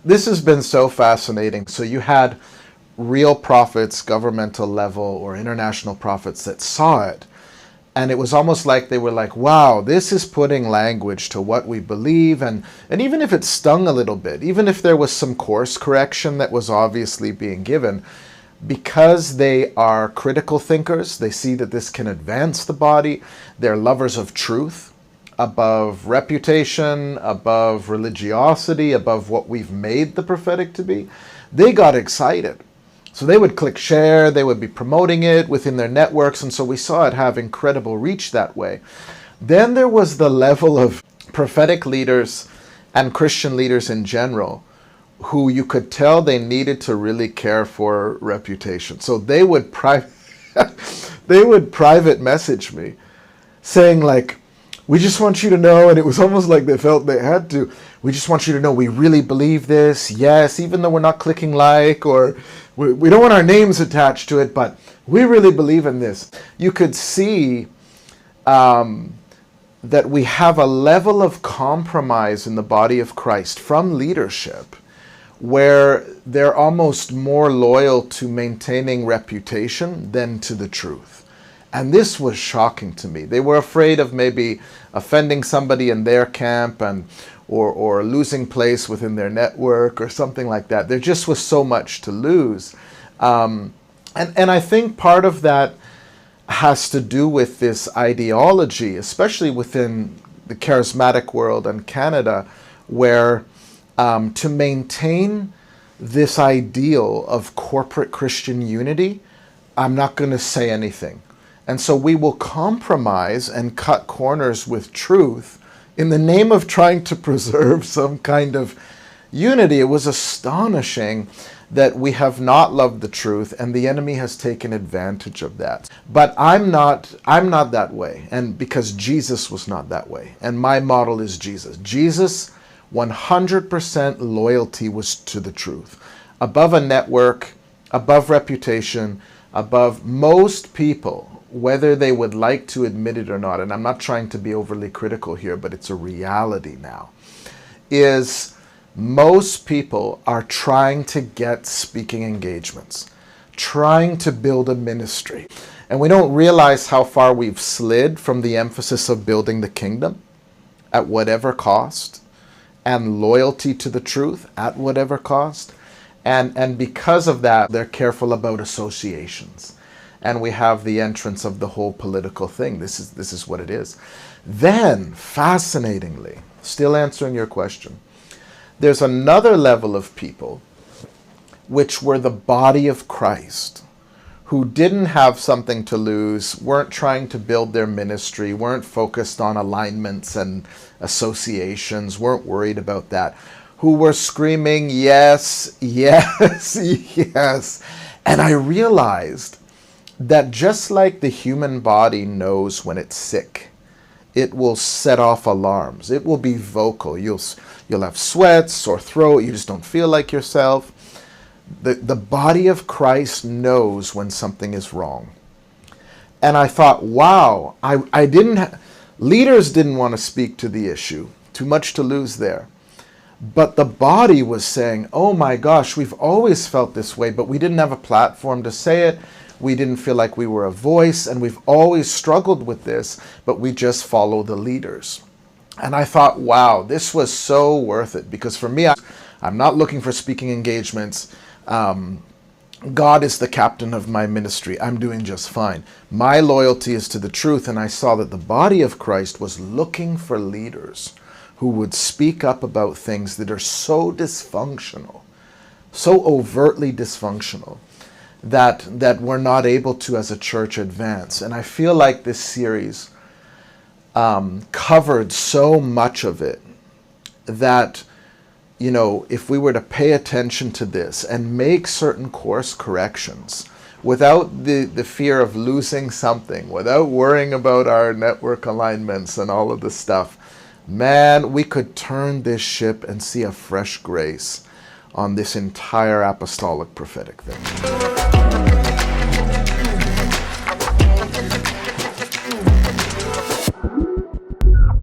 this has been so fascinating. So you had real prophets, governmental level or international prophets that saw it. And it was almost like they were like, wow, this is putting language to what we believe. And even if it stung a little bit, even if there was some course correction that was obviously being given, because they are critical thinkers, they see that this can advance the body, they're lovers of truth, above reputation, above religiosity, above what we've made the prophetic to be, they got excited. So they would click share, they would be promoting it within their networks, and so we saw it have incredible reach that way. Then there was the level of prophetic leaders and Christian leaders in general who you could tell they needed to really care for reputation. So they would they would private message me saying like, we just want you to know, and it was almost like they felt they had to, we just want you to know we really believe this, yes, even though we're not clicking like, or we don't want our names attached to it, but we really believe in this. You could see that we have a level of compromise in the body of Christ from leadership where they're almost more loyal to maintaining reputation than to the truth. And this was shocking to me. They were afraid of maybe offending somebody in their camp or losing place within their network or something like that. There just was so much to lose. And I think part of that has to do with this ideology, especially within the charismatic world and Canada, where to maintain this ideal of corporate Christian unity, I'm not going to say anything. And so we will compromise and cut corners with truth in the name of trying to preserve some kind of unity. It was astonishing that we have not loved the truth, and the enemy has taken advantage of that. But I'm not that way, and because Jesus was not that way, and my model is Jesus. Jesus, 100% loyalty was to the truth. Above a network, above reputation, above most people, whether they would like to admit it or not, and I'm not trying to be overly critical here, but it's a reality now, is most people are trying to get speaking engagements, trying to build a ministry. And we don't realize how far we've slid from the emphasis of building the kingdom at whatever cost, and loyalty to the truth at whatever cost. And because of that, they're careful about associations. And we have the entrance of the whole political thing. This is what it is. Then, fascinatingly, still answering your question, there's another level of people which were the body of Christ, who didn't have something to lose, weren't trying to build their ministry, weren't focused on alignments and associations, weren't worried about that, who were screaming, yes, yes, yes. And I realized that just like the human body knows when it's sick, it will set off alarms. It will be vocal. You'll have sweats, sore throat, you just don't feel like yourself. The body of Christ knows when something is wrong. And I thought, wow, leaders didn't want to speak to the issue. Too much to lose there. But the body was saying, oh my gosh, we've always felt this way, but we didn't have a platform to say it. We didn't feel like we were a voice, and we've always struggled with this, but we just follow the leaders. And I thought, wow, this was so worth it, because for me, I'm not looking for speaking engagements. God is the captain of my ministry. I'm doing just fine. My loyalty is to the truth, and I saw that the body of Christ was looking for leaders who would speak up about things that are so dysfunctional, so overtly dysfunctional, that we're not able to, as a church, advance. And I feel like this series covered so much of it that, you know, if we were to pay attention to this and make certain course corrections without the fear of losing something, without worrying about our network alignments and all of this stuff, man, we could turn this ship and see a fresh grace on this entire apostolic prophetic thing.